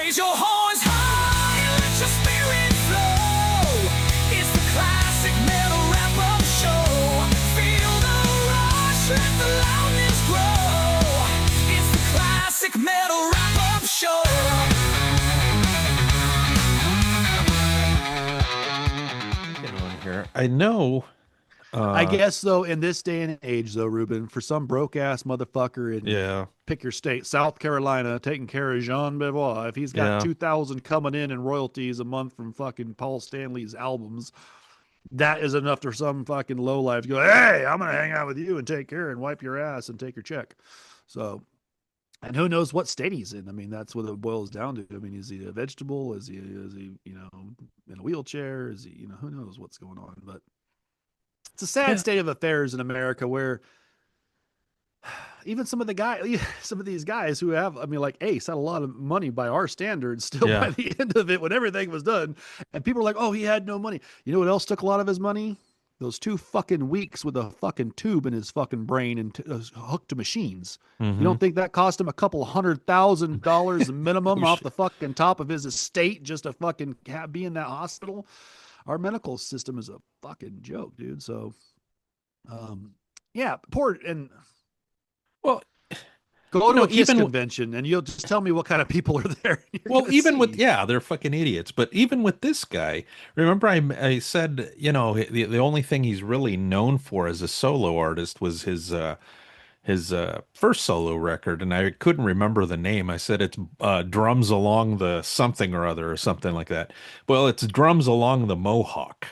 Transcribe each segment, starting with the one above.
Raise your horns high and let your spirit flow. It's the classic metal wrap-up show. Feel the rush, let the loudness grow. It's the classic metal wrap-up show. Get on here. I know. I guess, though, in this day and age, though, Ruben, for some broke-ass motherfucker in pick your state, South Carolina, taking care of Jean Benoit, if he's got 2,000 coming in royalties a month from fucking Paul Stanley's albums, that is enough for some fucking lowlife to go, hey, I'm going to hang out with you and take care and wipe your ass and take your check. So, and who knows what state he's in? I mean, that's what it boils down to. I mean, is he a vegetable? Is he, you know, in a wheelchair? Is he, you know, who knows what's going on? But it's a sad state of affairs in America where even some of these guys who have, I mean, like Ace had a lot of money by our standards still by the end of it when everything was done. And people are like, oh, he had no money. You know what else took a lot of his money? Those 2 fucking weeks with a fucking tube in his fucking brain and hooked to machines. You don't think that cost him a couple $100,000 minimum off the fucking top of his estate just to fucking be in that hospital? Our medical system is a fucking joke, dude. So, poor and well, go to a KISS convention and you'll just tell me what kind of people are there. Well, even with they're fucking idiots. But even with this guy, remember I said, you know, the only thing he's really known for as a solo artist was his first solo record, and I couldn't remember the name. I said it's Drums Along the Something or Other or something like that. Well, it's Drums Along the Mohawk,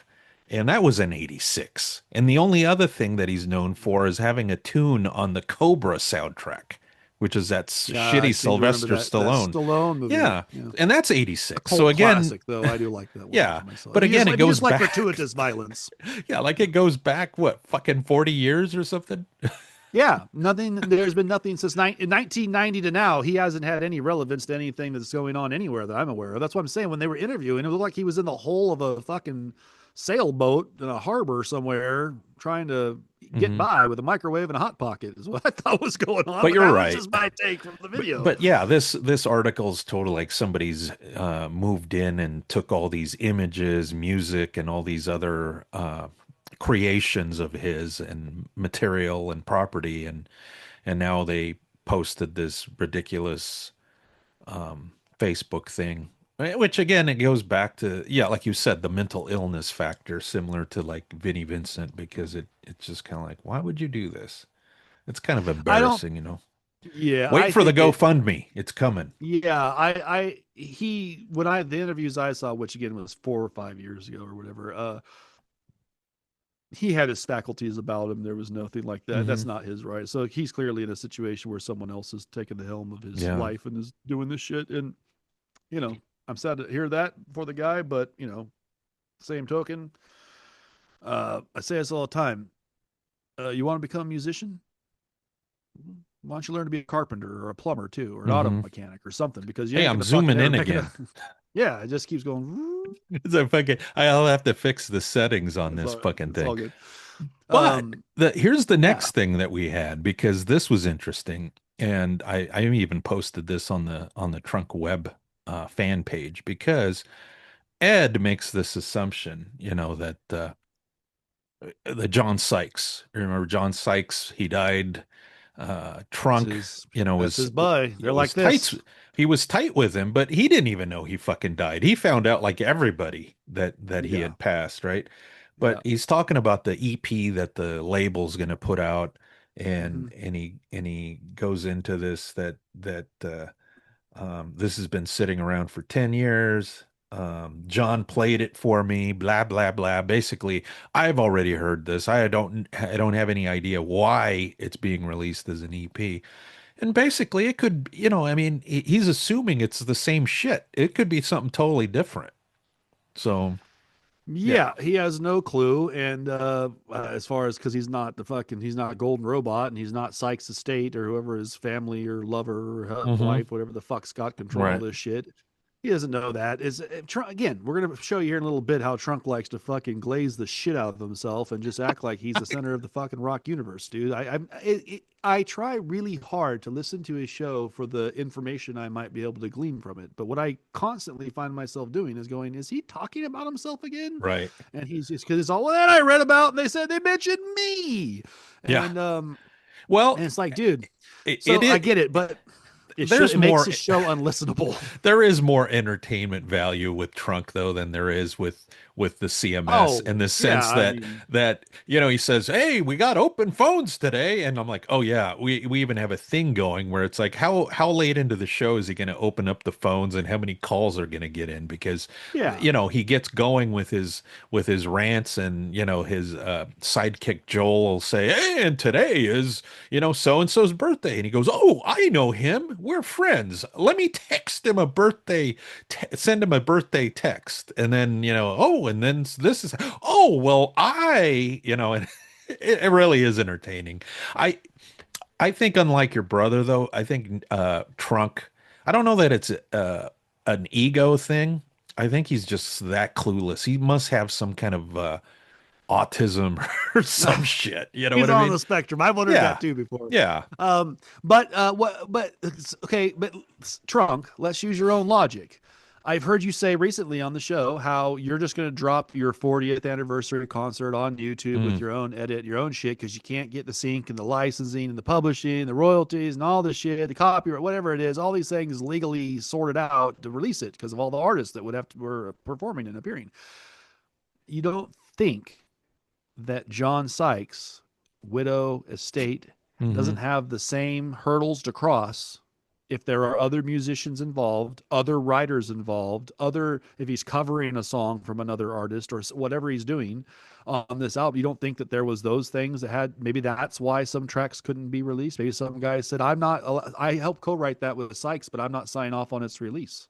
and that was in '86. And the only other thing that he's known for is having a tune on the Cobra soundtrack, which is that shitty Sylvester Stallone. That Stallone movie. Yeah, and that's '86. So again, classic, though, I do like that one. Yeah, but again, it goes back. Like gratuitous violence. Yeah, like it goes back fucking 40 years or something. Yeah, nothing. There's been nothing since 1990 to now. He hasn't had any relevance to anything that's going on anywhere that I'm aware of. That's what I'm saying. When they were interviewing, it looked like he was in the hull of a fucking sailboat in a harbor somewhere trying to get by with a microwave and a hot pocket is what I thought was going on. But you're right. That's just my take from the video. But yeah, this article's totally like somebody's moved in and took all these images, music, and all these other creations of his and material and property, and now they posted this ridiculous Facebook thing, which again, it goes back to, like you said, the mental illness factor, similar to like Vinnie Vincent, because it's just kind of like, why would you do this? It's kind of embarrassing, you know. Yeah, wait for the GoFundMe. It's coming. Yeah, the interviews I saw, which again was 4 or 5 years ago or whatever, he had his faculties about him. There was nothing like that. That's not his right. So he's clearly in a situation where someone else is taking the helm of his life and is doing this shit. And, you know, I'm sad to hear that for the guy, but, you know, same token, I say this all the time. You want to become a musician? Why don't you learn to be a carpenter or a plumber too, or an auto mechanic or something? Because I'm zooming in again. Yeah, it just keeps going. It's a fucking. I'll have to fix the settings on this fucking thing. All good. But here's the next thing that we had, because this was interesting, and I even posted this on the Trunk Web fan page, because Ed makes this assumption, you know, that the John Sykes. Remember John Sykes? He died. Trunk, was his boy. They're like this. Tight, he was tight with him, but he didn't even know he fucking died. He found out like everybody that he had passed, right? But he's talking about the EP that the label's going to put out, and he goes into this that this has been sitting around for 10 years. John played it for me, blah, blah, blah. Basically, I've already heard this. I don't have any idea why it's being released as an EP. And basically it could, you know, I mean, he's assuming it's the same shit. It could be something totally different. So yeah, he has no clue. And as far as, because he's not Golden Robot, and he's not Sykes Estate or whoever his family or lover or wife, whatever the fuck's got control of this shit. He doesn't know that. Again, we're going to show you here in a little bit how Trunk likes to fucking glaze the shit out of himself and just act like he's the center of the fucking rock universe, dude. I try really hard to listen to his show for the information I might be able to glean from it. But what I constantly find myself doing is going, is he talking about himself again? Right. And he's just, because it's all that I read about, and they said they mentioned me. Yeah. And Well, it's like, dude, it so I is. get it, but There's it makes more. the show unlistenable. There is more entertainment value with Trunk though than there is with the CMS, in Oh, the yeah. sense I that mean, he says, "Hey, we got open phones today," and I'm like, "Oh yeah, we even have a thing going where it's like, how late into the show is he going to open up the phones and how many calls are going to get in?" Because yeah. he gets going with his rants, and his sidekick Joel will say, "Hey, and today is so and so's birthday," and he goes, "Oh, I know him. We're friends. Let me text him a birthday, send him a birthday text," and then oh, and then this is, oh well, and it really is entertaining. I I think unlike your brother though, I think Trunk. I don't know that it's an ego thing. I think he's just that clueless. He must have some kind of autism or some shit. You know He's what I on mean? the spectrum. I've wondered Yeah. that too before. Yeah. But Trunk, let's use your own logic. I've heard you say recently on the show how you're just going to drop your 40th anniversary concert on YouTube with Mm. your own edit, your own shit, because you can't get the sync and the licensing and the publishing, the royalties and all this shit, the copyright, whatever it is, all these things legally sorted out to release it because of all the artists that were performing and appearing. You don't think that John Sykes' widow estate Hmm. doesn't have the same hurdles to cross if there are other musicians involved, other writers involved, if he's covering a song from another artist or whatever he's doing on this album. You don't think that there was those things that had, maybe that's why some tracks couldn't be released. Maybe some guy said, I helped co-write that with Sykes, but I'm not signing off on its release.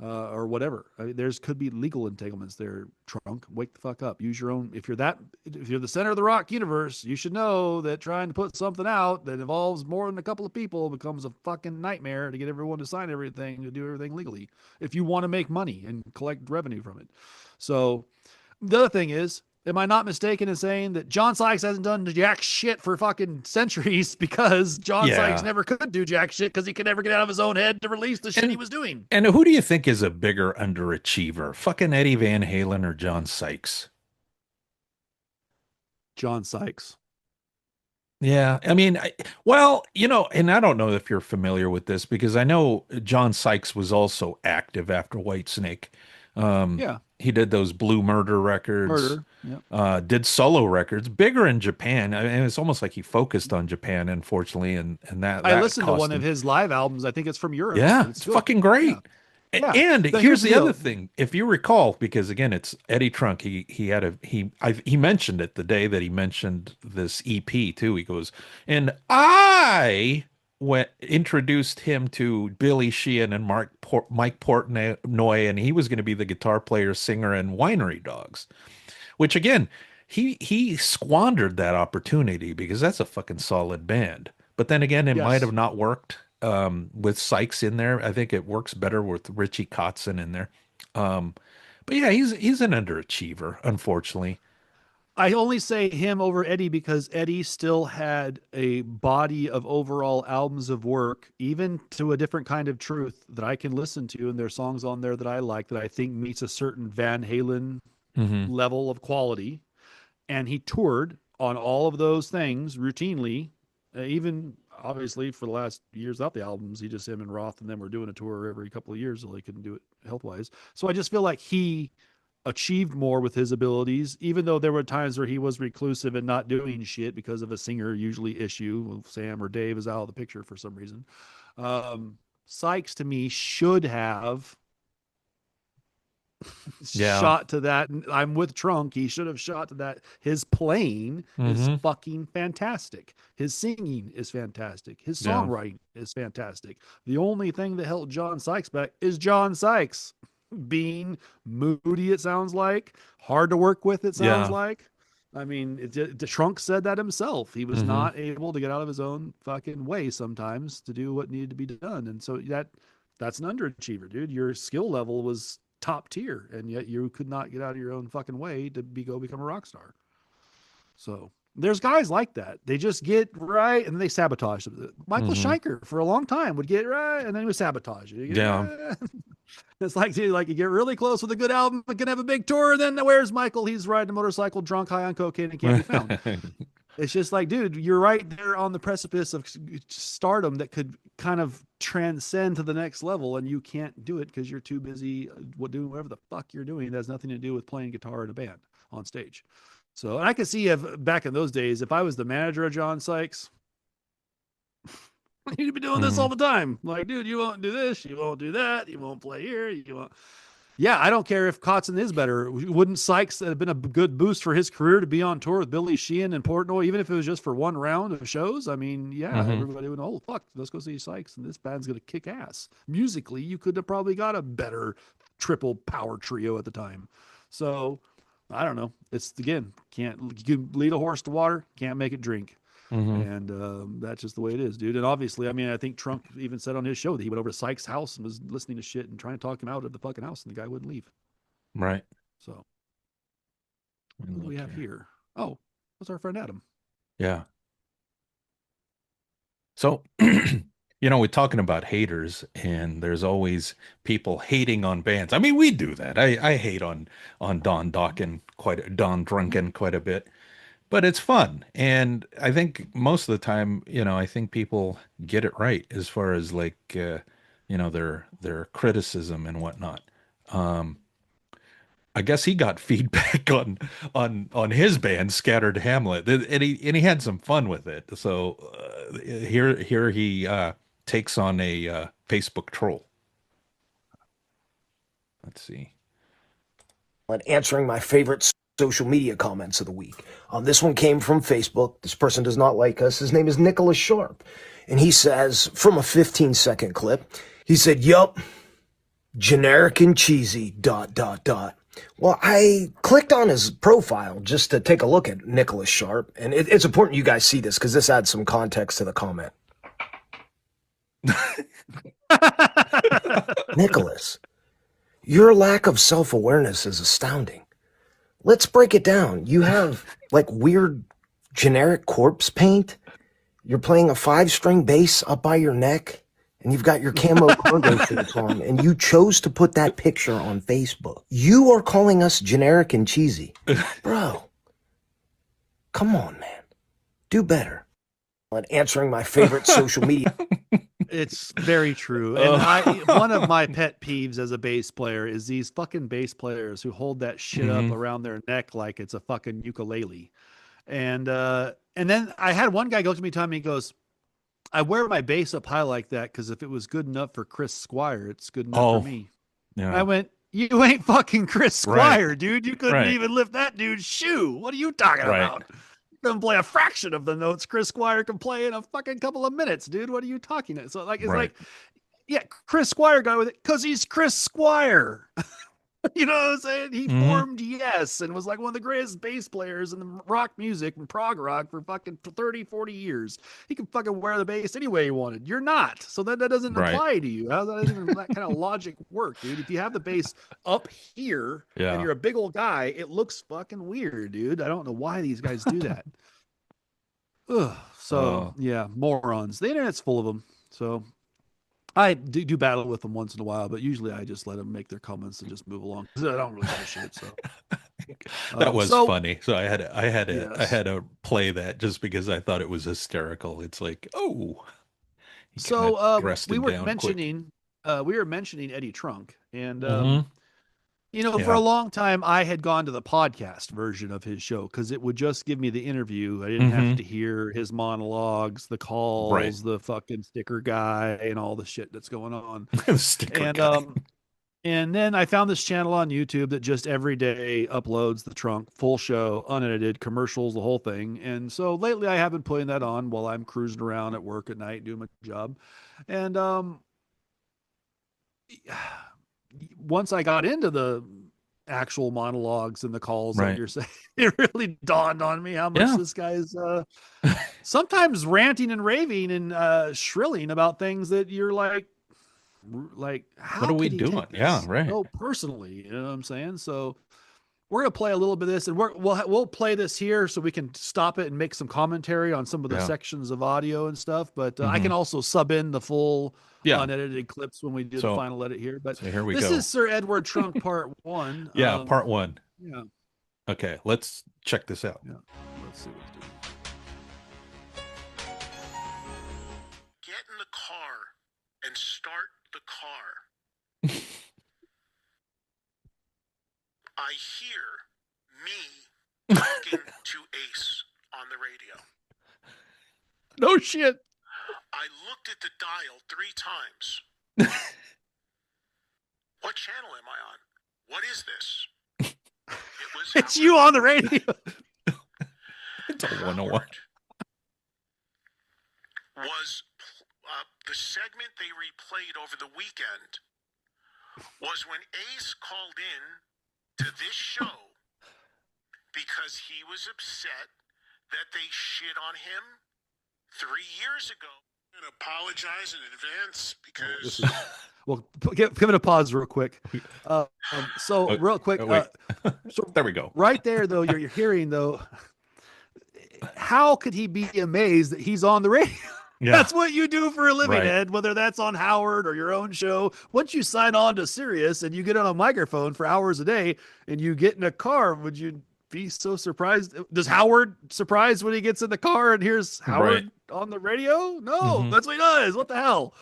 Or whatever. I mean, could be legal entanglements there. Trunk, wake the fuck up. Use your own. If you're the center of the rock universe, you should know that trying to put something out that involves more than a couple of people becomes a fucking nightmare to get everyone to sign everything, to do everything legally. If you want to make money and collect revenue from it. So the other thing is, am I not mistaken in saying that John Sykes hasn't done jack shit for fucking centuries because John Sykes Yeah. never could do jack shit because he could never get out of his own head to release the shit he And was doing? and who do you think is a bigger underachiever? Fucking Eddie Van Halen or John Sykes? John Sykes. Yeah, I mean, well, and I don't know if you're familiar with this because I know John Sykes was also active after Whitesnake. Yeah. He did those Blue Murder records, Murder. Yeah. did solo records, bigger in Japan. I mean, it's almost like he focused on Japan, unfortunately, and I that listened to cost one of him. his live albums. I think it's from Europe. Yeah, It's it's good. fucking Yeah. great. Yeah. And But here's here's the the other deal. thing. If you recall, because again, it's Eddie Trunk. He mentioned it the day that he mentioned this EP too. He goes, and I went introduced him to Billy Sheehan and Mike Portnoy, and he was going to be the guitar player, singer, and Winery Dogs. Which again, he squandered that opportunity because that's a fucking solid band. But then again, it might have Yes. not worked with Sykes in there. I think it works better with Richie Kotzen in there. Um, but yeah, he's an underachiever, unfortunately. I only say him over Eddie because Eddie still had a body of overall albums of work, even to a different kind of truth that I can listen to. And there's songs on there that I like that I think meets a certain Van Halen Hmm. level of quality. And he toured on all of those things routinely, even obviously for the last years without the albums. He just, him and Roth and them were doing a tour every couple of years, so they couldn't do it health wise. So I just feel like he achieved more with his abilities, even though there were times where he was reclusive and not doing shit because of a singer usually issue. Sam or Dave is out of the picture for some reason. Sykes to me should have Yeah. shot to that. I'm with Trunk. He should have shot to that. His playing is Hmm. fucking fantastic. His singing is fantastic. His Yeah. songwriting is fantastic. The only thing that held John Sykes back is John Sykes being moody, it sounds like, hard to work with, it sounds Yeah. like. I mean, the Trunk said that himself. He was Hmm. not able to get out of his own fucking way sometimes to do what needed to be done. And so that's an underachiever, dude. Your skill level was top tier, and yet you could not get out of your own fucking way to go become a rock star. So There's guys like that. They just get right and then they sabotage it. Michael Schenker for a long time would get right and then he would sabotage it. Yeah. It's like, dude, like you get really close with a good album, it can have a big tour, and then where's Michael? He's riding a motorcycle, drunk, high on cocaine, and can't be found. It's just like, dude, you're right there on the precipice of stardom that could kind of transcend to the next level, and you can't do it because you're too busy doing whatever the fuck you're doing. That has nothing to do with playing guitar in a band on stage. So, and I could see if back in those days, if I was the manager of John Sykes, you'd be doing this all the time. Like, dude, you won't do this, you won't do that, you won't play here, you won't. Yeah, I don't care if Kotzen is better. Wouldn't Sykes have been a good boost for his career to be on tour with Billy Sheehan and Portnoy, even if it was just for one round of shows? I mean, yeah, everybody would, oh, fuck, let's go see Sykes, and this band's going to kick ass. Musically, you could have probably got a better triple power trio at the time. So, I don't know. It's, again, you can lead a horse to water, can't make it drink. And that's just the way it is, dude. And obviously, I mean, I think Trump even said on his show that he went over to Sykes' house and was listening to shit and trying to talk him out of the fucking house, and the guy wouldn't leave. Right. So, what do we have here? Oh, that's our friend Adam. Yeah. So, we're talking about haters, and there's always people hating on bands. I mean, we do that. I hate on Don Drunken quite a bit. But it's fun. And I think most of the time, I think people get it right as far as like, their criticism and whatnot. I guess he got feedback on his band, Scattered Hamlet, and he had some fun with it. So here he takes on a Facebook troll. Let's see. And answering my favorite social media comments of the week. This one came from Facebook. This person does not like us. His name is Nicholas Sharp. And he says, from a 15-second clip, he said, yup, generic and cheesy, ... Well, I clicked on his profile just to take a look at Nicholas Sharp. And it's important you guys see this because this adds some context to the comment. Nicholas, your lack of self-awareness is astounding. Let's break it down. You have like weird generic corpse paint. You're playing a 5-string bass up by your neck, and you've got your camo cargo shorts on, and you chose to put that picture on Facebook. You are calling us generic and cheesy. Bro, come on, man. Do better. On answering my favorite social media. It's very true. And one of my pet peeves as a bass player is these fucking bass players who hold that shit up around their neck like it's a fucking ukulele. And then I had one guy go to me time and he goes, I wear my bass up high like that because if it was good enough for Chris Squire, it's good enough for me. Yeah. I went, you ain't fucking Chris Squire, dude. You couldn't even lift that dude's shoe. What are you talking about? Doesn't play a fraction of the notes Chris Squire can play in a fucking couple of minutes, dude. What are you talking about? So like, it's like, yeah, Chris Squire got with it because he's Chris Squire. You know what I'm saying? He formed Yes and was like one of the greatest bass players in the rock music and prog rock for fucking 30, 40 years. He can fucking wear the bass any way he wanted. You're not. So that doesn't apply to you. How does that even that kind of logic work, dude? If you have the bass up here and you're a big old guy, it looks fucking weird, dude. I don't know why these guys do that. Ugh. So yeah, morons. The internet's full of them. So I do battle with them once in a while, but usually I just let them make their comments and just move along. I don't really give a shit. So that was funny. So I had to play that just because I thought it was hysterical. It's like, so we were mentioning Eddie Trunk, and for a long time I had gone to the podcast version of his show because it would just give me the interview. I didn't have to hear his monologues, the calls, the fucking sticker guy, and all the shit that's going on. And then I found this channel on YouTube that just every day uploads the Trunk full show, unedited, commercials, the whole thing. And so lately I have been putting that on while I'm cruising around at work at night doing my job. And once I got into the actual monologues and the calls that you're saying, it really dawned on me how much this guy's sometimes ranting and raving and shrilling about things that you're like how what are we doing? Yeah, right. Oh, personally, you know what I'm saying? So we're gonna play a little bit of this, and we'll play this here so we can stop it and make some commentary on some of the sections of audio and stuff. But I can also sub in the full unedited clips when we do the final edit here. But here we go. This is Sir Edward Trunk Part 1. Part 1. Yeah. Okay, let's check this out. Yeah. Let's see what's doing. Get in the car and start the car. I hear me talking to Ace on the radio. No shit. I looked at the dial 3 times. What channel am I on? What is this? It was it's you on the radio. It's a 101. Was the segment they replayed over the weekend was when Ace called in to this show because he was upset that they shit on him 3 years ago. I'm going to apologize in advance because... Well, give it a pause real quick. Real quick. So there we go. Right there, though, you're hearing, though, how could he be amazed that he's on the radio? Yeah. That's what you do for a living, Ed, whether that's on Howard or your own show. Once you sign on to Sirius and you get on a microphone for hours a day and you get in a car, would you be so surprised? Does Howard surprise when he gets in the car and hears Howard on the radio? No, that's what he does. What the hell?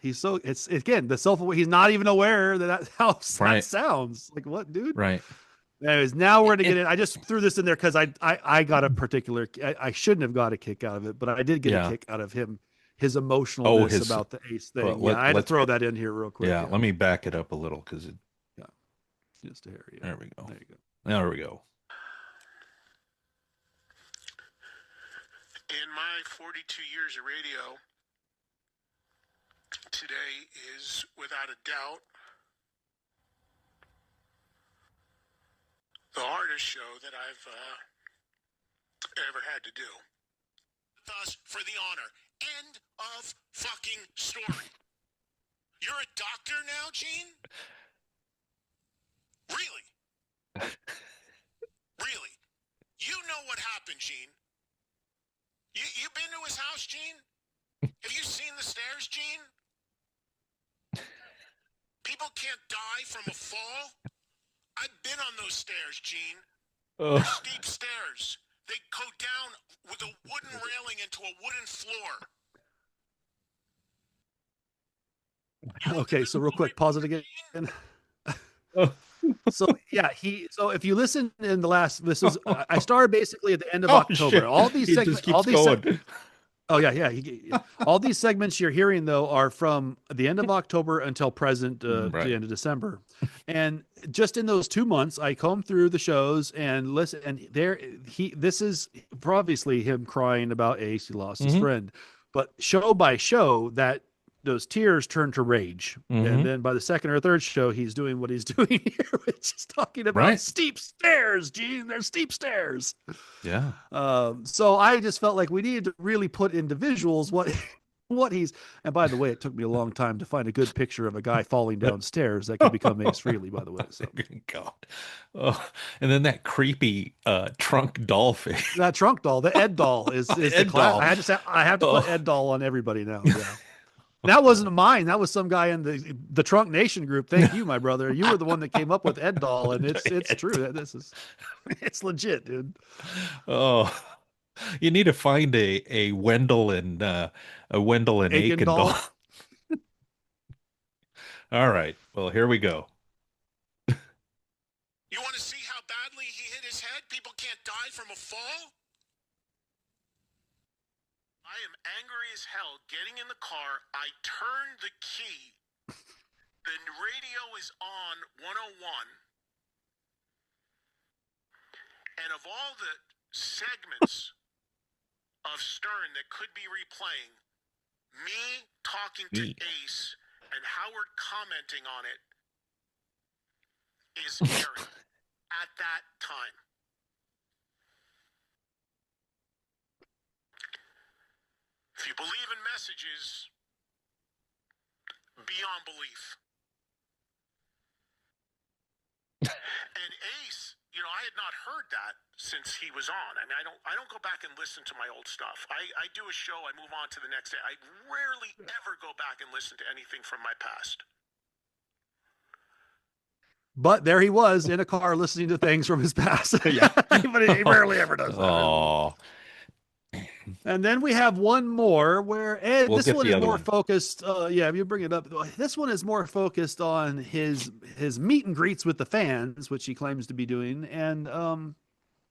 He's so, it's again, the self-aware. He's not even aware that's how that sounds. Like, what, dude? Right. Anyways, now we're going to get in. I just threw this in there because I got a particular, I shouldn't have got a kick out of it, but I did get a kick out of him, his emotionalness about the Ace thing. Well, I had to throw that in here real quick. Yeah, let me back it up a little because it. Yeah, just a hair. Yeah. There we go. There you go. There we go. In my 42 years of radio, today is without a doubt the hardest show that I've ever had to do. Thus, for the honor. End of fucking story. You're a doctor now, Gene? Really? Really? You know what happened, Gene. You been to his house, Gene? Have you seen the stairs, Gene? People can't die from a fall. I've been on those stairs, Gene. They're steep stairs. They go down with a wooden railing into a wooden floor. Okay, so real quick, pause it again. So if you listen in the last, this is I started basically at the end of October. Shit. All these segments, all these segments you're hearing though are from the end of October until present, the end of December, and just in those 2 months, I combed through the shows and listen. And this is obviously him crying about Ace. He lost his friend, but show by show that those tears turn to rage. And then by the second or third show, he's doing what he's doing here, which is talking about steep stairs, Gene. There's steep stairs. Yeah. So I just felt like we needed to really put into visuals what he's, and by the way, it took me a long time to find a good picture of a guy falling downstairs that could become Ace Frehley, by the way. So. God. Oh, and then that creepy trunk doll face. That trunk doll, the Ed doll is the class. I have to put Ed doll on everybody now. Yeah. That wasn't mine. That was some guy in the Trunk Nation group. Thank you, my brother. You were the one that came up with Ed Doll, and it's true. It's legit, dude. Oh, you need to find a Wendell and Aiken doll. All right. Well, here we go. You want to see how badly he hit his head? People can't die from a fall? I am angry as hell. Getting in the car, I turn the key. The radio is on 101. And of all the segments of Stern that could be replaying, me talking to Ace and Howard commenting on it is airing at that time. If you believe in messages, beyond belief. And Ace I had not heard that since he was on. I mean, I don't go back and listen to my old stuff. I do a show, I move on to the next day. I rarely ever go back and listen to anything from my past. But there he was in a car listening to things from his past. Yeah. But he rarely ever does that. Oh. And then we have one more where Ed, We'll this one is more focused. Yeah, if you bring it up, this one is more focused on his meet and greets with the fans, which he claims to be doing, and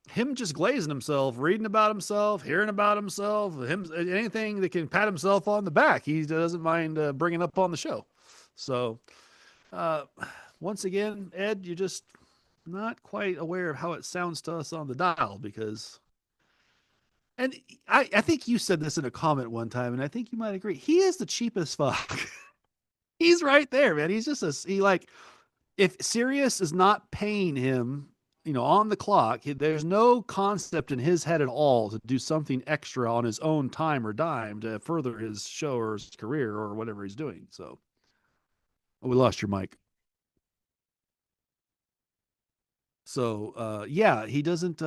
him just glazing himself, reading about himself, hearing about himself, anything that can pat himself on the back, he doesn't mind bringing up on the show. So, once again, Ed, you're just not quite aware of how it sounds to us on the dial, because, and I think you said this in a comment one time, and I think you might agree, he is the cheapest fuck. He's right there, man. He's just if Sirius is not paying him, on the clock, there's no concept in his head at all to do something extra on his own time or dime to further his show or his career or whatever he's doing. So, we lost your mic. So, yeah, he doesn't,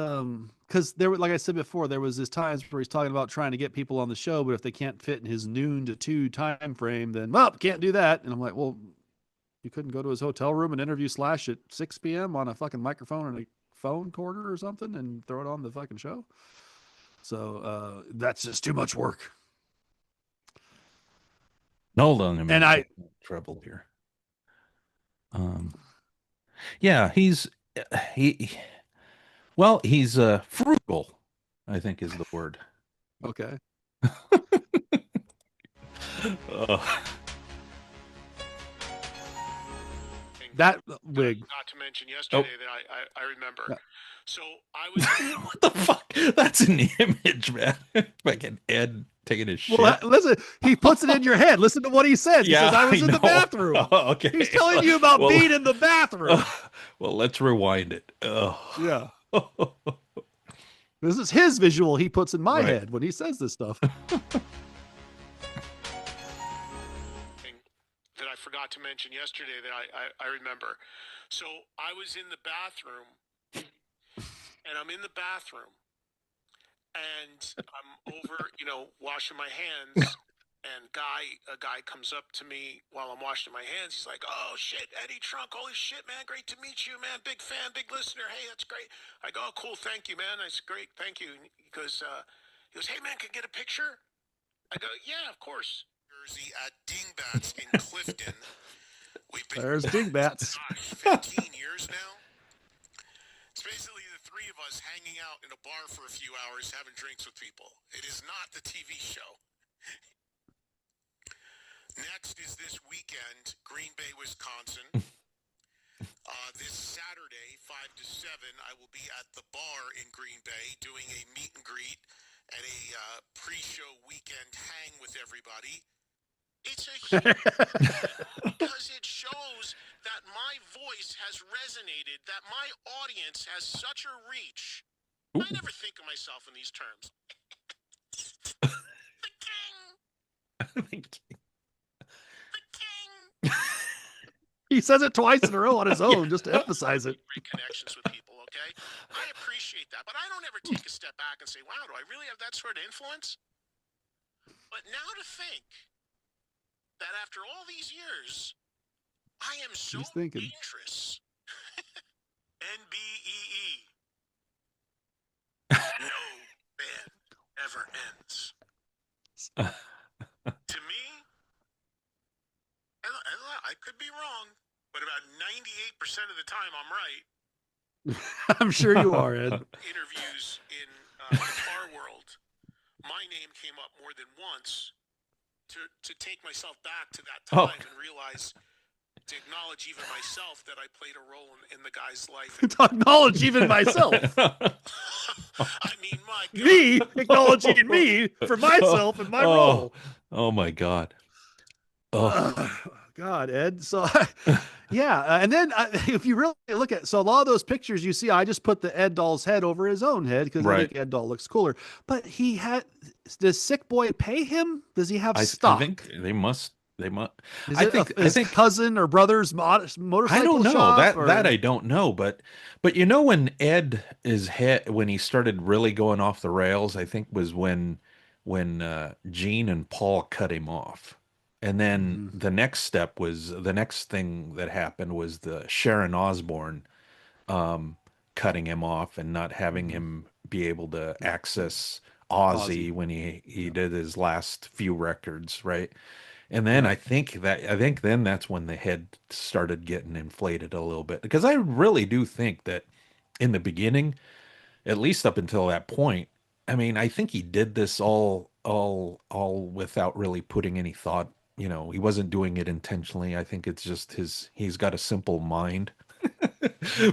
cause like I said before, there was this times where he's talking about trying to get people on the show, but if they can't fit in his noon to 2 time frame, then, can't do that. And I'm like, well, you couldn't go to his hotel room and interview Slash at 6 p.m. on a fucking microphone and a phone corner or something and throw it on the fucking show. So, that's just too much work. Hold on a minute. And I trouble here. Yeah, he's frugal, I think is the word. Okay. That wig. Not to mention yesterday that I remember. Yeah. So I was. What the fuck? That's an image, man. Fucking Ed taking his shit. Well, listen, he puts it in your head. Listen to what he said. He says, I was in the bathroom. Oh, okay. He's telling you about being in the bathroom. Well, let's rewind it. Yeah. This is his visual he puts in my head when he says this stuff. That I forgot to mention yesterday that I remember. So I was in the bathroom, and I'm in the bathroom, and I'm over, washing my hands, and a guy comes up to me while I'm washing my hands. He's like, "Oh shit, Eddie Trunk, holy shit, man, great to meet you, man, big fan, big listener. Hey, that's great." I go, "Oh, cool, thank you, man. That's great, thank you." He goes, "Hey, man, can I get a picture?" I go, "Yeah, of course." At Dingbats in Clifton. There's Dingbats. 15 years now. It's basically the three of us hanging out in a bar for a few hours having drinks with people. It is not the TV show. Next is this weekend, Green Bay, Wisconsin. This Saturday, 5 to 7, I will be at the bar in Green Bay doing a meet and greet and a pre-show weekend hang with everybody. It's a huge because it shows that my voice has resonated, that my audience has such a reach. Ooh. I never think of myself in these terms. The king. The king. The king. He says it twice in a row on his own just to emphasize it. Great connections with people, okay? I appreciate that, but I don't ever take a step back and say, wow, do I really have that sort of influence? But now to think that after all these years, I am so dangerous. NBEE. No band ever ends. To me, I could be wrong, but about 98% of the time I'm right. I'm sure you are, Ed. Interviews in the car world, my name came up more than once. To take myself back to that time and realize, to acknowledge even myself that I played a role in the guy's life. To acknowledge even myself. I mean, my God. Me acknowledging me for myself and my role. Oh my God. God, Ed. So, yeah. And then if you really look at, so a lot of those pictures you see, I just put the Ed doll's head over his own head because I think Ed doll looks cooler. But does Sick Boy pay him? Does he have stock? I think they must They must. Is I it think. I his think. cousin or brother's motorcycle I don't know shop? that I don't know, but you know when Ed is hit when he started really going off the rails, I think was when Gene and Paul cut him off, and then Mm-hmm. the next thing that happened was the Sharon Osbourne cutting him off and not having Mm-hmm. him be able to Yeah. access Ozzy. Ozzy when he Yeah. did his last few records, right? And then Yeah. I think then that's when the head started getting inflated a little bit because I really do think that in the beginning, at least up until that point, I mean, I think he did this all without really putting any thought. You know, he wasn't doing it intentionally. I think it's just he's got a simple mind.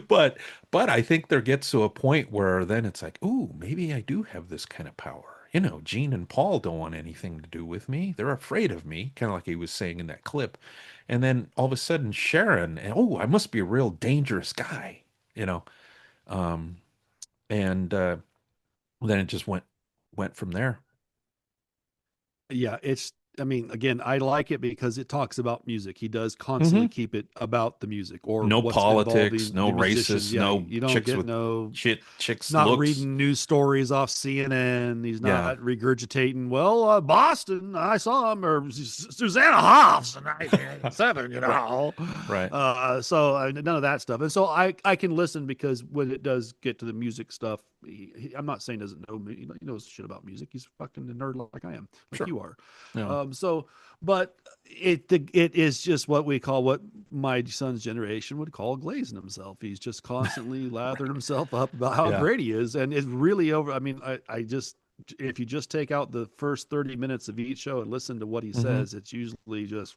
but but I think there gets to a point where then it's like, ooh, maybe I do have this kind of power. You know, Gene and Paul don't want anything to do with me. They're afraid of me, kind of like he was saying in that clip. And then all of a sudden, Sharon, oh, I must be a real dangerous guy, you know. Um, and then it just went from there. Yeah, I mean, again, I like it because it talks about music. He does Hmm. constantly keep it about the music or No what's politics, involving no the musicians. racist, Yeah, no you don't chicks get with no, chicks not looks. reading news stories off CNN. He's Yeah, not regurgitating, well, Boston, I saw him, or Susanna Hoffs in 1987, you right, know. right. So none of that stuff. And so I can listen because when it does get to the music stuff, I'm not saying he doesn't know me. He knows shit about music. He's fucking a nerd like I am, like Sure. you are. Yeah. But it is just what we call, what my son's generation would call glazing himself. He's just constantly lathering himself up about how Yeah. great he is, and it's really over. I mean, I just, if you just take out the first 30 minutes of each show and listen to what he Hmm. says, it's usually just,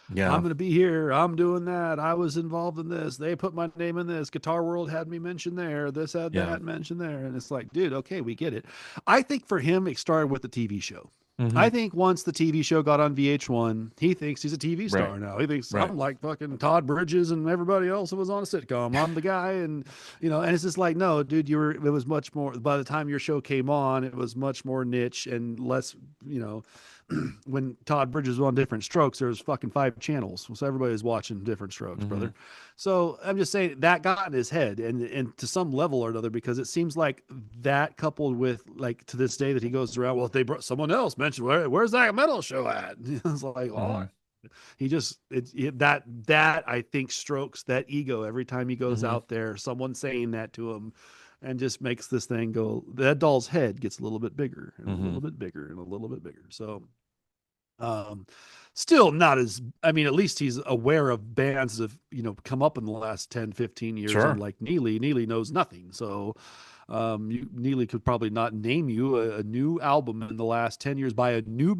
I'm Yeah. going to be here. I'm doing that. I was involved in this. They put my name in this. Guitar World had me mentioned there. This had Yeah. that mentioned there. And it's like, dude, okay, we get it. I think for him, it started with the TV show. Hmm. I think once the TV show got on VH1, he thinks he's a TV Right. star now. He thinks Right. I'm like fucking Todd Bridges and everybody else who was on a sitcom. I'm the guy. And, and it's just like, no, dude, it was much more, by the time your show came on, it was much more niche and less, when Todd Bridges was on Different Strokes, there was fucking 5 channels. So everybody was watching Different Strokes, Hmm. brother. So I'm just saying that got in his head and to some level or another, because it seems like that coupled with, like, to this day that he goes around, well, if they brought someone else mentioned, where's that metal show at? It's like, oh, he just, that I think strokes that ego every time he goes Hmm. out there, someone saying that to him, and just makes this thing go, that doll's head gets a little bit bigger and a Hmm. little bit bigger and a little bit bigger. So um, still not as, I mean, at least he's aware of bands that have, come up in the last 10, 15 years, Sure. unlike Neely. Neely knows nothing. So Neely could probably not name you a new album in the last 10 years by a newer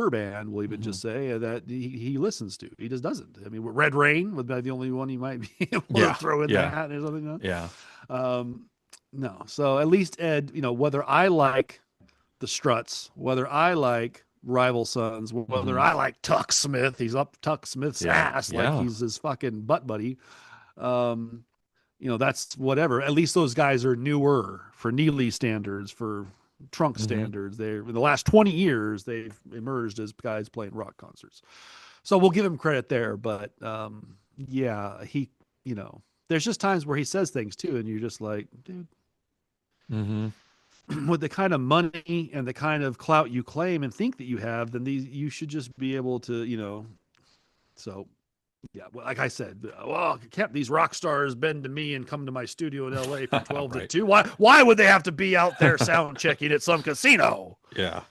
band, we'll even Hmm. just say, that he listens to. He just doesn't. I mean, Red Rain would be the only one he might be able to Yeah. throw in Yeah. that or something. Yeah. Um, no. So at least Ed, whether I like the Struts, whether I like Rival Sons, whether Hmm. I like Tuck Smith, he's up Tuck Smith's Yeah. ass like Yeah. he's his fucking butt buddy. Um, that's whatever. At least those guys are newer for Neely standards, for Trunk Hmm. standards. They, in the last 20 years, they've emerged as guys playing rock concerts. So we'll give him credit there. But yeah, there's just times where he says things too, and you're just like, dude, Hmm. with the kind of money and the kind of clout you claim and think that you have, then you should just be able to, so yeah, well, like I said, well, can't these rock stars bend to me and come to my studio in LA from 12 to Right. 2? Why would they have to be out there sound checking at some casino? Yeah.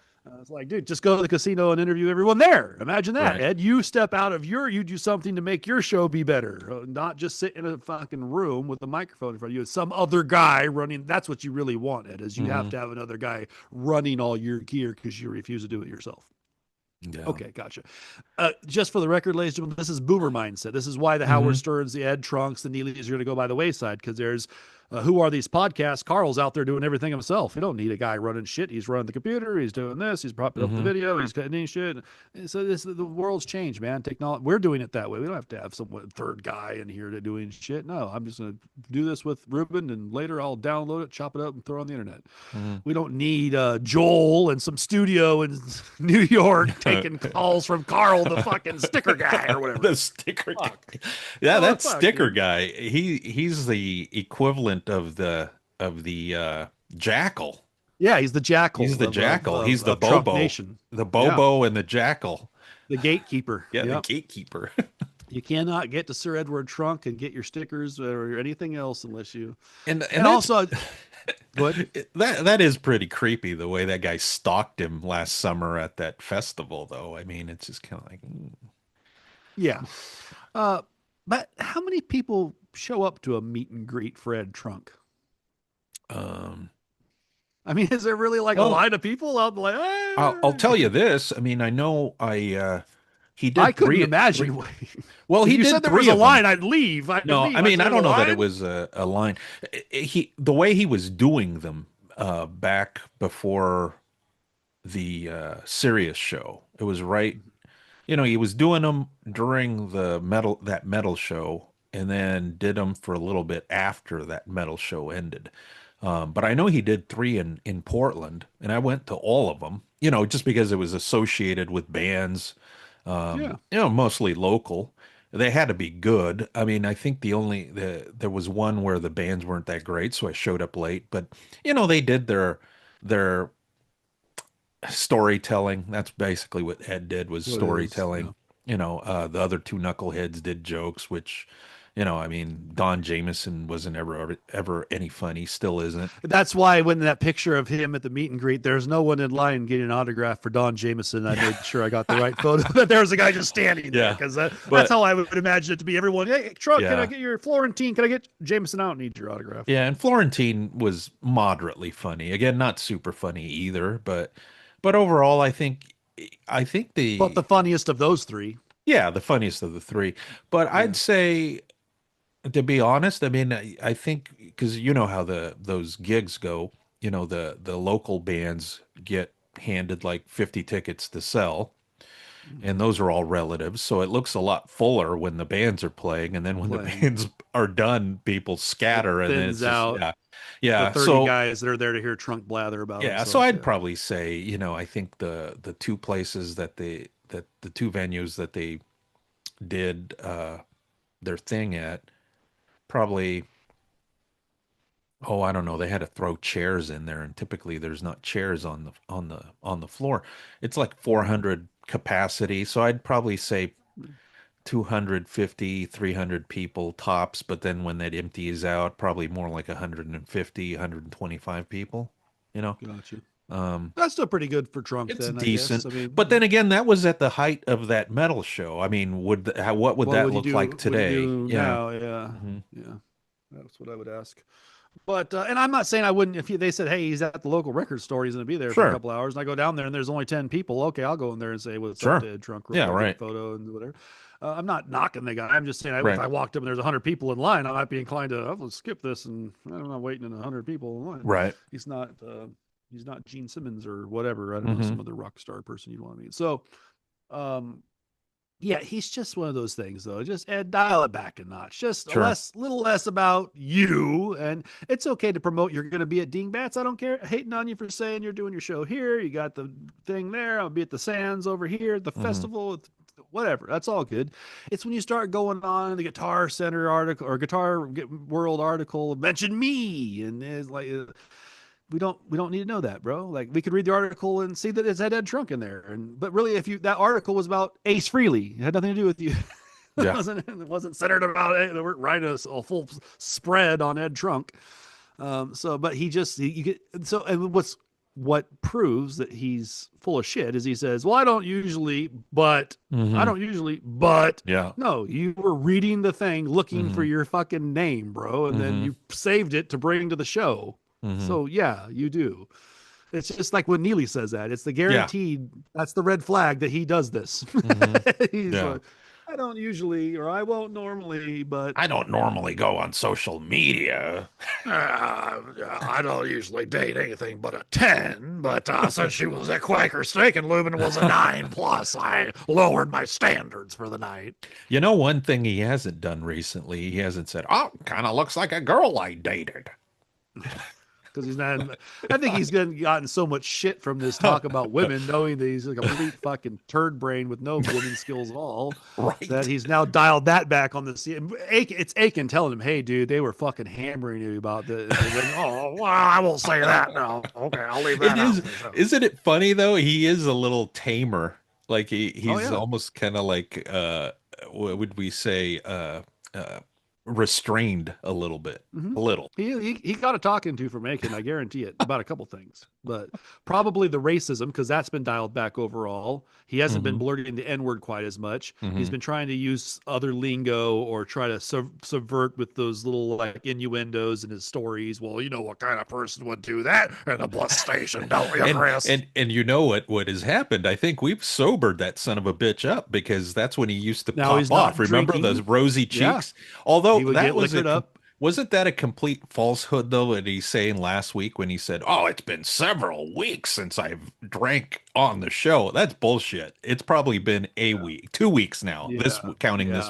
It's like, dude, just go to the casino and interview everyone there. Imagine that, Right. Ed. You step out of you do something to make your show be better, not just sit in a fucking room with a microphone in front of you and some other guy running. That's what you really want, Ed, is you have Hmm. to have another guy running all your gear because you refuse to do it yourself. Yeah. Okay, gotcha. Just for the record, ladies and gentlemen, this is boomer mindset. This is why the Hmm. Howard Sterns, the Ed Trunks, the Neelys are going to go by the wayside, because there's who are these podcasts? Carl's out there doing everything himself. You don't need a guy running shit. He's running the computer. He's doing this. He's propping up the video. He's cutting shit. And so the world's changed, man. Technology. We're doing it that way. We don't have to have some third guy in here to doing shit. No, I'm just going to do this with Ruben, and later I'll download it, chop it up, and throw it on the internet. We don't need Joel and some studio in New York taking calls from Carl, the fucking sticker guy or whatever. The sticker guy. Yeah, that sticker guy. He's the equivalent of the jackal. Yeah, he's the jackal. He's the jackal. He's the Trump Bobo. Nation. The Bobo and the jackal. The gatekeeper. Yeah, the gatekeeper. You cannot get to Sir Edward Trunk and get your stickers or anything else unless you. And that's, also, what? That is pretty creepy. The way that guy stalked him last summer at that festival, though. I mean, it's just kind of like. Yeah, but how many people show up to a meet and greet for Ed Trunk? I mean, is there really like a line of people out like? I'll tell you this. I mean, I know he did. I couldn't imagine. Well, if he you did said there was a line, I'd leave. I mean, I don't know that it was a line. The way he was doing them back before the Sirius show, it was right. You know, he was doing them during the metal show, and then did them for a little bit after that metal show ended. But I know he did 3 in Portland, and I went to all of them, you know, just because it was associated with bands, you know, mostly local. They had to be good. I mean, I think there was one where the bands weren't that great, so I showed up late. But, you know, they did their storytelling. That's basically what Ed did, was storytelling. You know, the other 2 knuckleheads did jokes, which, you know, I mean, Don Jameson wasn't ever any fun. He still isn't. That's why when that picture of him at the meet and greet, there's no one in line getting an autograph for Don Jameson. I made sure I got the right photo. That there was a guy just standing there, because that's how I would imagine it to be. Everyone, hey, Trunk, can I get your Florentine? Can I get Jameson? I don't need your autograph. Yeah, and Florentine was moderately funny. Again, not super funny either, but overall, I think the funniest of those 3. Yeah, the funniest of the 3. But I'd say, to be honest, I mean, I think, because you know how those gigs go, you know, the local bands get handed like 50 tickets to sell, and those are all relatives. So it looks a lot fuller when the bands are playing, and then when the bands are done, people scatter, and then it's out. Yeah. The 30 guys that are there to hear Trunk blather about. Yeah. So I'd probably say, you know, I think the 2 places the 2 venues that they did their thing at, probably, I don't know, they had to throw chairs in there, and typically there's not chairs on the floor. It's like 400 capacity, so I'd probably say 250, 300 people tops, but then when that empties out, probably more like 150, 125 people, you know. Gotcha. That's still pretty good for Trunk. It's then, decent. I mean, but then again, that was at the height of that metal show. I mean, what would that look like today? Now, yeah. That's what I would ask. But and I'm not saying I wouldn't. If they said, "Hey, he's at the local record store, he's going to be there for a couple hours," and I go down there and there's only 10 people, okay, I'll go in there and say, "What's up, Ed Trunk?" Photo and whatever. I'm not knocking the guy. I'm just saying, if I walked up and there's 100 people in line, I might be inclined to let's skip this, and I'm not waiting in 100 people in line. Right. He's not Gene Simmons or whatever. I don't know, some other rock star person you'd want to meet. So, yeah, he's just one of those things, though. Just dial it back a notch. Just little less about you. And it's okay to promote. You're going to be at Dingbats. I don't care. Hating on you for saying you're doing your show here. You got the thing there. I'll be at the Sands over here at the festival. Whatever. That's all good. It's when you start going on the Guitar Center article or Guitar World article, mention me, and it's like. We don't need to know that, bro. Like, we could read the article and see that it's had Ed Trunk in there. But really, that article was about Ace Frehley. It had nothing to do with you. It wasn't centered about it. They weren't writing a full spread on Ed Trunk. But what proves that he's full of shit is he says, "Well, I don't usually, but no, you were reading the thing, looking for your fucking name, bro, and then you saved it to bring to the show." So yeah, you do. It's just like when Neely says that. It's the guaranteed. That's the red flag that he does this. He's like, I don't usually, or I won't normally, but I don't normally go on social media. I don't usually date anything but a 10, but since she was at Quaker Steak and Lubin was a 9+, I lowered my standards for the night. You know, one thing he hasn't done recently, he hasn't said, "Oh, kind of looks like a girl I dated." Because he's not. I think he's gotten so much shit from this talk about women, knowing that he's a complete fucking turd brain with no women skills at all. Right. That he's now dialed that back on the. It's Aiken telling him, "Hey, dude, they were fucking hammering you about this." Oh, well, I won't say that. No, okay, I'll leave that out. Isn't it funny though? He is a little tamer. Like he's almost kind of like what would we say? Restrained a little bit. A little. He got a talking to from Aiken, I guarantee it, about a couple things, but probably the racism, because that's been dialed back overall. He hasn't been blurting the N-word quite as much. He's been trying to use other lingo or try to subvert with those little like innuendos in his stories. Well, you know what kind of person would do that in a bus station, don't you, Chris? And you know what has happened? I think we've sobered that son of a bitch up, because that's when he used to pop off. Remember those rosy cheeks? Yeah. Although that wasn't that a complete falsehood though, that he's saying last week when he said, "Oh, it's been several weeks since I've drank on the show"? That's bullshit. It's probably been a week, 2 weeks now. This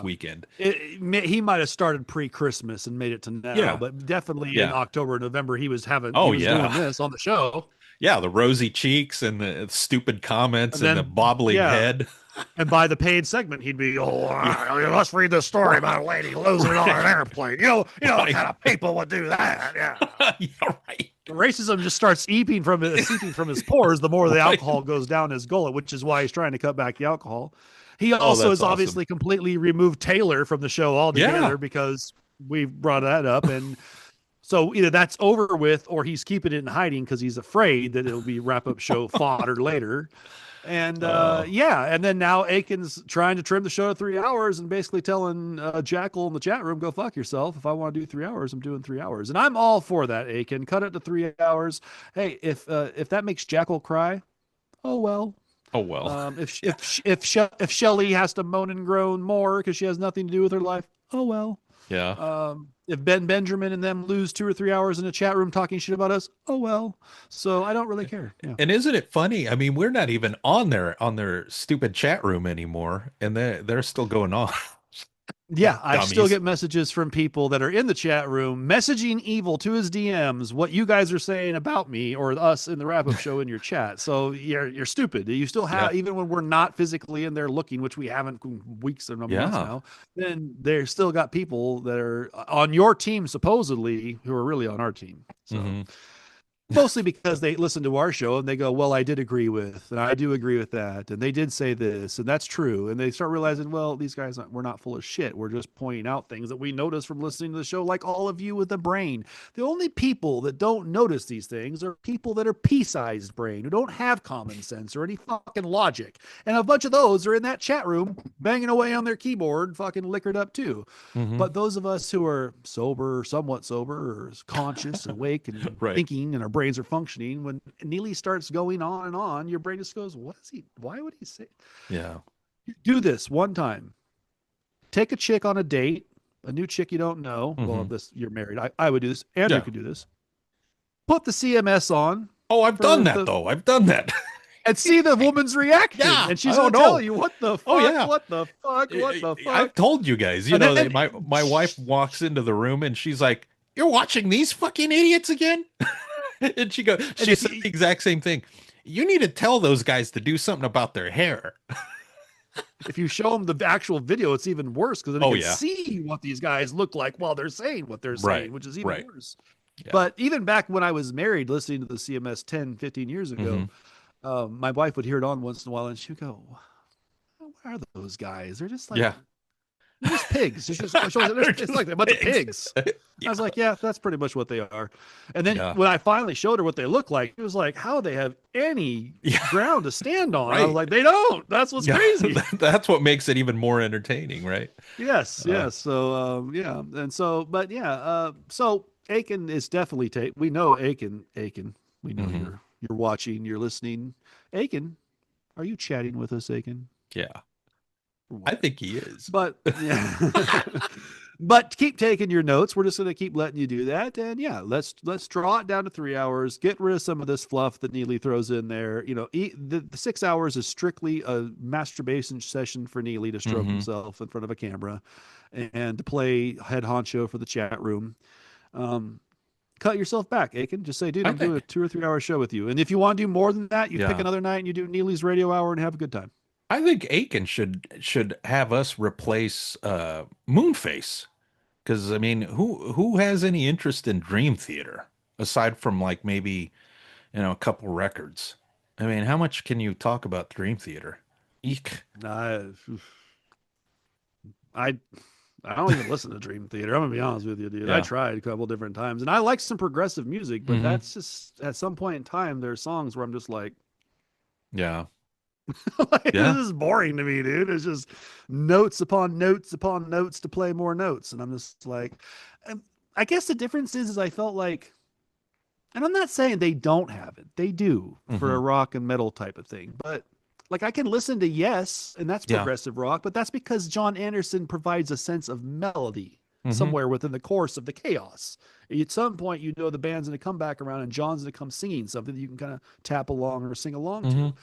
weekend. He might have started pre-Christmas and made it to now, but definitely in October, November, he was doing this on the show. Yeah, the rosy cheeks and the stupid comments and the bobbling head. And by the paid segment, he'd be, let's read this story about a lady losing it on an airplane. You know what kind of people would do that? Yeah, yeah, right. Racism just starts seeping from his pores the more the alcohol goes down his gullet, which is why he's trying to cut back the alcohol. He also has obviously completely removed Taylor from the show altogether because we brought that up. And so either that's over with or he's keeping it in hiding because he's afraid that it'll be wrap-up show fodder later. And and then now Aiken's trying to trim the show to 3 hours and basically telling Jackal in the chat room, "Go fuck yourself. If I want to do 3 hours, I'm doing 3 hours." And I'm all for that, Aiken. Cut it to 3 hours. Hey, if that makes Jackal cry, oh well. Oh well. If Shelly has to moan and groan more because she has nothing to do with her life, oh well. Yeah. If Ben Benjamin and them lose 2 or 3 hours in a chat room talking shit about us, oh well. So I don't really care. Yeah. And isn't it funny? I mean, we're not even on their stupid chat room anymore, and they're still going on. Yeah, I still get messages from people that are in the chat room messaging Evil to his DMs what you guys are saying about me or us in the wrap-up show in your chat. So you're stupid. You still have, even when we're not physically in there looking, which we haven't weeks or months now, then there's still got people that are on your team supposedly who are really on our team. So mostly because they listen to our show and they go, well, I did agree with, and I do agree with that. And they did say this, and that's true. And they start realizing, well, these guys, we're not full of shit. We're just pointing out things that we notice from listening to the show, like all of you with a brain. The only people that don't notice these things are people that are pea-sized brain, who don't have common sense or any fucking logic. And a bunch of those are in that chat room banging away on their keyboard, fucking liquored up too. But those of us who are sober, somewhat sober, or conscious, awake, and thinking, and our brains are functioning, when Neely starts going on, your brain just goes, why would he say? Yeah. Do this one time. Take a chick on a date, a new chick you don't know. Well, you're married. I would do this. Andrew could do this. Put the CMS on. Oh, I've done that though. I've done that. And see the woman's reaction. And she's going to tell you, what the fuck, what the fuck. I've told you guys, my wife walks into the room and she's like, "You're watching these fucking idiots again?" And she said the exact same thing. You need to tell those guys to do something about their hair. If you show them the actual video, it's even worse because then they can see what these guys look like while they're saying what they're saying, which is even worse. Yeah. But even back when I was married, listening to the CMS 10, 15 years ago, my wife would hear it on once in a while and she would go, "What are those guys? They're just like... They're just pigs. It's like a bunch of pigs." I was like, yeah, that's pretty much what they are. And then when I finally showed her what they look like, it was like, how they have any ground to stand on. I was like, they don't. That's what's crazy. That's what makes it even more entertaining, right? Yes. So, And so, but so Aiken is definitely we know Aiken. We know you're watching, you're listening. Aiken, are you chatting with us, Aiken? Yeah. I think he is. But But keep taking your notes. We're just going to keep letting you do that. And yeah, let's draw it down to 3 hours. Get rid of some of this fluff that Neely throws in there. You know, the 6 hours is strictly a masturbation session for Neely to stroke himself in front of a camera and to play head honcho for the chat room. Cut yourself back, Aiken. Just say, dude, I'm doing a 2 or 3 hour show with you. And if you want to do more than that, you pick another night and you do Neely's radio hour and have a good time. I think Aiken should have us replace Moonface, because I mean, who has any interest in Dream Theater aside from like maybe a couple records? I mean, how much can you talk about Dream Theater? Eek. I don't even listen to Dream Theater. I'm gonna be honest with you, dude. I tried a couple different times, and I like some progressive music, but that's just at some point in time, there's songs where I'm just like, this is boring to me, dude. It's just notes upon notes upon notes to play more notes, and I'm just like, I guess the difference is I felt like, and I'm not saying they don't have it, they do for a rock and metal type of thing, but. Like I can listen to Yes, and that's progressive rock, but that's because John Anderson provides a sense of melody somewhere within the course of the chaos. At some point, you know the band's going to come back around and John's going to come singing something that you can kind of tap along or sing along to.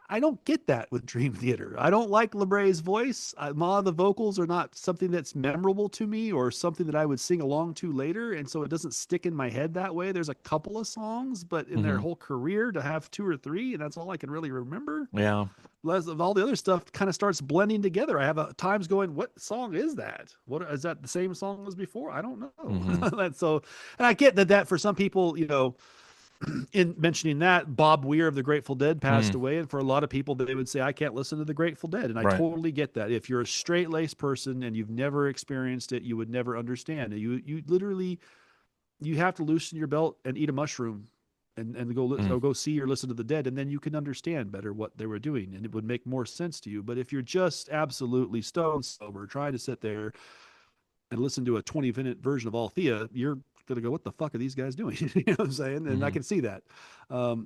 I don't get that with Dream Theater. I don't like LeBray's voice. A lot of the vocals are not something that's memorable to me or something that I would sing along to later, and so it doesn't stick in my head that way. There's a couple of songs, but in their whole career to have 2 or 3, and that's all I can really remember. Yeah. Less of all the other stuff kind of starts blending together. I have times going, what song is that? What is that? The same song as before? I don't know. So, and I get that for some people, you know, in mentioning that, Bob Weir of the Grateful Dead passed away, and for a lot of people, they would say, I can't listen to the Grateful Dead, and I totally get that. If you're a straight-laced person and you've never experienced it, you would never understand it. You literally, you have to loosen your belt and eat a mushroom and go see or listen to the Dead, and then you can understand better what they were doing, and it would make more sense to you. But if you're just absolutely stone sober, trying to sit there and listen to a 20-minute version of Althea, you're going to go, what the fuck are these guys doing? You know what I'm saying? And I can see that.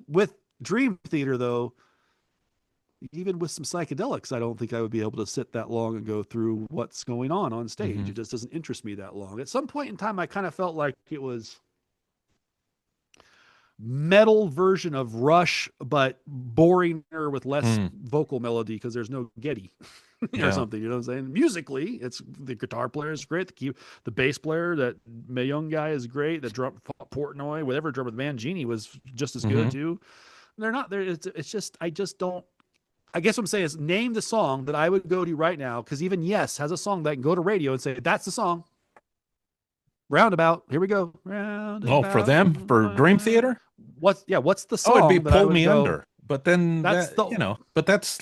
With Dream Theater, though, even with some psychedelics, I don't think I would be able to sit that long and go through what's going on stage. It just doesn't interest me that long. At some point in time, I kind of felt like it was metal version of Rush, but boringer with less vocal melody because there's no Getty. Or something, you know what I'm saying? Musically, it's the guitar player is great. The bass player, that Mayung guy, is great. The drum, Portnoy, whatever drummer, the Mangini was just as good too. They're not there. It's just, I just don't. I guess what I'm saying is, name the song that I would go to right now, because even Yes has a song that I can go to radio and say, that's the song. Roundabout, here we go. Roundabout. Oh, for them, for Dream Theater. What's the song? Oh, it'd be Pull Me go, Under. But then that's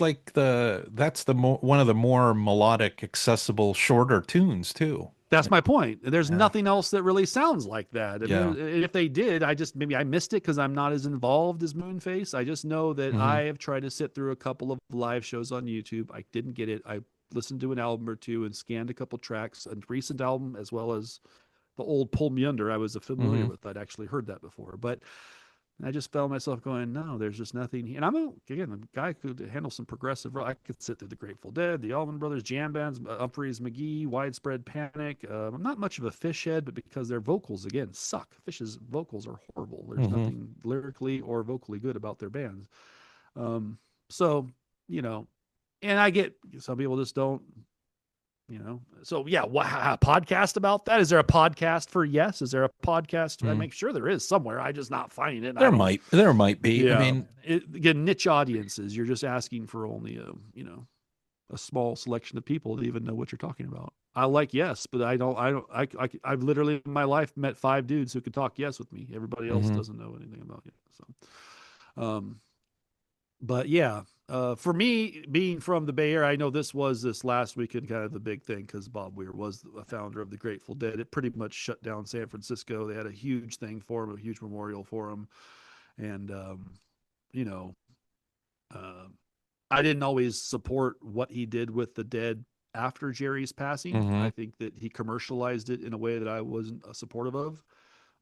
like one of the more melodic, accessible, shorter tunes too. That's my point. There's nothing else that really sounds like that. If they did, maybe I missed it because I'm not as involved as Moonface. I just know that I have tried to sit through a couple of live shows on YouTube. I didn't get it. I listened to an album or two and scanned a couple tracks, a recent album as well as the old Pull Me Under. I was familiar with. I'd actually heard that before, but I just found myself going, no, there's just nothing. And I'm a guy who could handle some progressive rock. I could sit through the Grateful Dead, the Allman Brothers, jam bands, Humphreys, McGee, Widespread Panic. I'm not much of a Fish head, but because their vocals, again, suck. Fish's vocals are horrible. There's nothing lyrically or vocally good about their bands. So, you know, and I get some people just don't, you know. So yeah, a podcast about that? Is there a podcast for Yes? Is there a podcast? I make sure there is somewhere. I just not finding it. There might be. Yeah. I mean, again, niche audiences. You're just asking for only a small selection of people that even know what you're talking about. I like Yes, but I've literally in my life met 5 dudes who could talk Yes with me. Everybody else doesn't know anything about it. So, but yeah. For me, being from the Bay Area, I know this last weekend kind of the big thing because Bob Weir was a founder of the Grateful Dead. It pretty much shut down San Francisco. They had a huge thing for him, a huge memorial for him. And, I didn't always support what he did with the Dead after Jerry's passing. I think that he commercialized it in a way that I wasn't supportive of.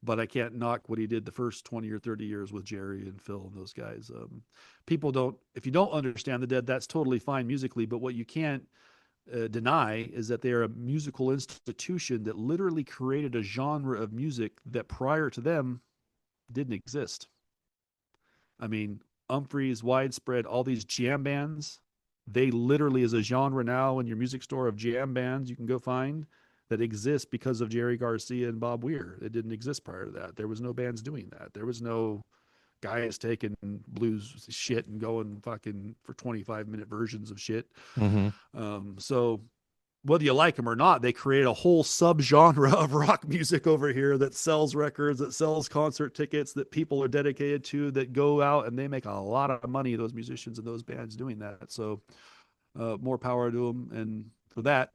But I can't knock what he did the first 20 or 30 years with Jerry and Phil and those guys. If you don't understand the Dead, that's totally fine musically. But what you can't deny is that they are a musical institution that literally created a genre of music that prior to them didn't exist. I mean, Humphreys, Widespread, all these jam bands, they literally is a genre now in your music store of jam bands you can go find that exist because of Jerry Garcia and Bob Weir. It didn't exist prior to that. There was no bands doing that. There was no guys taking blues shit and going fucking for 25-minute versions of shit. So whether you like them or not, they create a whole subgenre of rock music over here that sells records, that sells concert tickets, that people are dedicated to, that go out and they make a lot of money, those musicians and those bands doing that. So more power to them. And for that,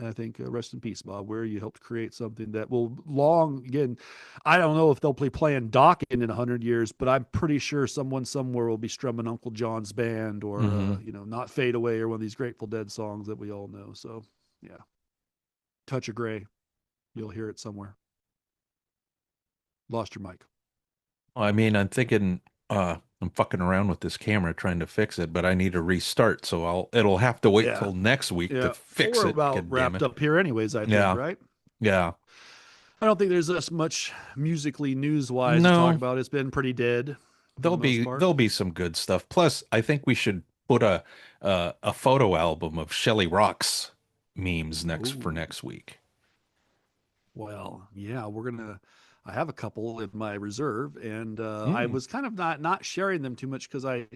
I think rest in peace, Bob, where you helped create something that will again, I don't know if they'll be playing Dokken in 100 years, but I'm pretty sure someone somewhere will be strumming Uncle John's Band or, Not Fade Away or one of these Grateful Dead songs that we all know. So, yeah. Touch of Grey. You'll hear it somewhere. Lost your mic. I mean, I'm thinking, I'm fucking around with this camera trying to fix it, but I need to restart, so it'll have to wait till next week to fix it. We're about wrapped up here anyways, I think, right? Yeah. I don't think there's as much musically news-wise to talk about. It's been pretty dead. There'll be some good stuff. Plus, I think we should put a photo album of Shelly Rock's memes for next week. Well, yeah, I have a couple in my reserve, and I was kind of not sharing them too much because I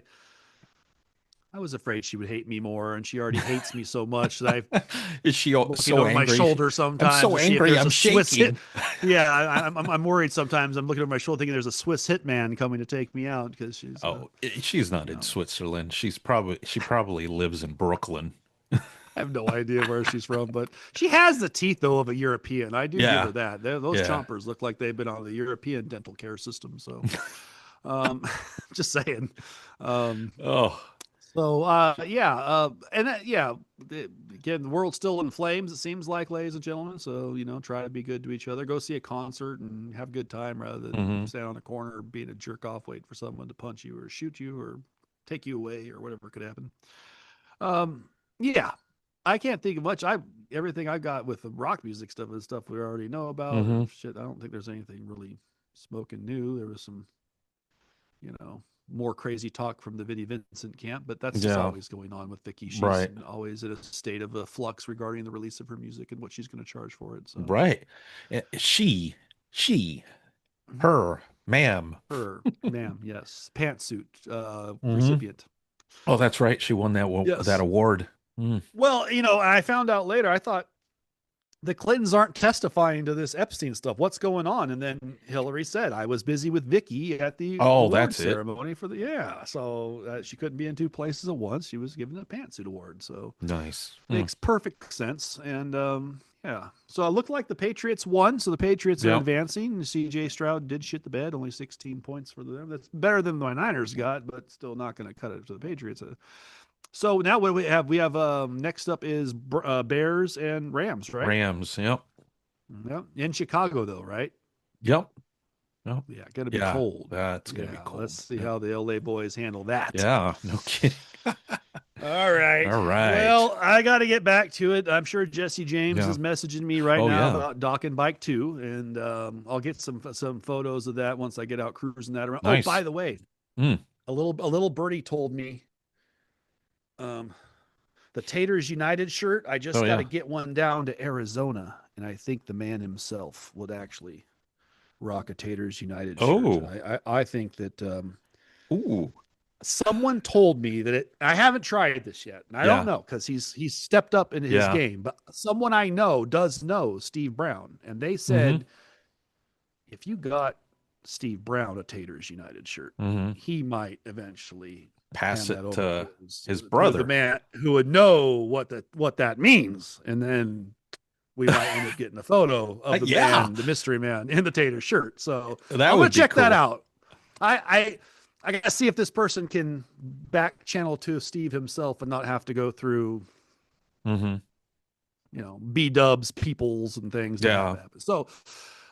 was afraid she would hate me more, and she already hates me so much that is she so over angry? My shoulder sometimes. I'm so angry. I'm shaking. Yeah, I'm worried sometimes. I'm looking over my shoulder thinking there's a Swiss hitman coming to take me out because she's. She's not in Switzerland. She probably lives in Brooklyn. I have no idea where she's from, but she has the teeth though of a European. I do give her that. Those chompers look like they've been on the European dental care system. So, just saying. Again, the world's still in flames. It seems like, ladies and gentlemen. So try to be good to each other. Go see a concert and have a good time rather than stand on a corner being a jerk off, waiting for someone to punch you or shoot you or take you away or whatever could happen. I can't think of much. Everything I got with the rock music stuff is stuff we already know about. Shit, I don't think there's anything really smoking new. There was some, more crazy talk from the Vinnie Vincent camp, but that's just always going on with Vicky. She's always in a state of flux regarding the release of her music and what she's going to charge for it. So. Right. Her, ma'am, yes. Pantsuit recipient. Oh, that's right. She won that award. Well, I found out later, I thought the Clintons aren't testifying to this Epstein stuff. What's going on? And then Hillary said, I was busy with Vicky at the award ceremony for so she couldn't be in two places at once. She was given a pantsuit award. So nice. Makes perfect sense. And so it looked like the Patriots won. So the Patriots are advancing. CJ Stroud did shit the bed, only 16 points for them. That's better than the Niners got, but still not going to cut it to the Patriots. So now what do we have? We have next up is Bears and Rams, right? Rams, yep. In Chicago, though, right? Yep. Yeah, going to be cold. That's going to be cold. Let's see how the LA boys handle that. Yeah, no kidding. All right. Well, I got to get back to it. I'm sure Jesse James is messaging me right now about Dokken Bike 2, and I'll get some photos of that once I get out cruising that around. Nice. Oh, by the way, a little birdie told me the Tators United shirt, I just got to get one down to Arizona, and I think the man himself would actually rock a Tators United shirt. I think that someone told me that I haven't tried this yet, and I don't know because he's stepped up in his game, but someone I know does know Steve Brown, and they said if you got Steve Brown a Tators United shirt, he might eventually pass it to his brother, the man who would know what that means, and then we might end up getting a photo of the man, the mystery man, in the Tater shirt. So I'm gonna check that out. I gotta see if this person can back channel to Steve himself and not have to go through, B-dubs, peoples, and things. So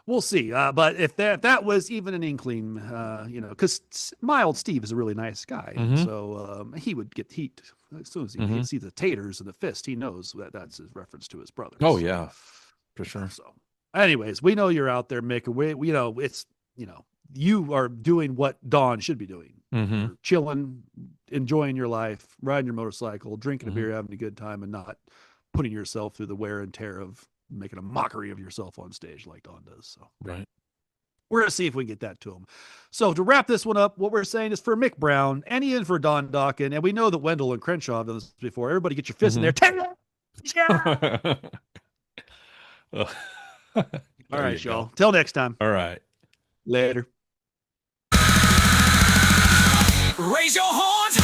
we'll see. But if that was even an inkling, because my old Steve is a really nice guy, so he would get heat as soon as he see the taters and the fist. He knows that's his reference to his brother. Oh yeah, for sure. So, anyways, we know you're out there, Mick. You are doing what Don should be doing. You're chilling, enjoying your life, riding your motorcycle, drinking a beer, having a good time, and not putting yourself through the wear and tear of making a mockery of yourself on stage like Don does. So right. We're going to see if we can get that to him. So to wrap this one up, what we're saying is for Mick Brown, any in for Don Dawkin, and we know that Wendell and Crenshaw have done this before. Everybody get your fist in there. Yeah! All right, y'all. Till next time. All right. Later. Raise your horns.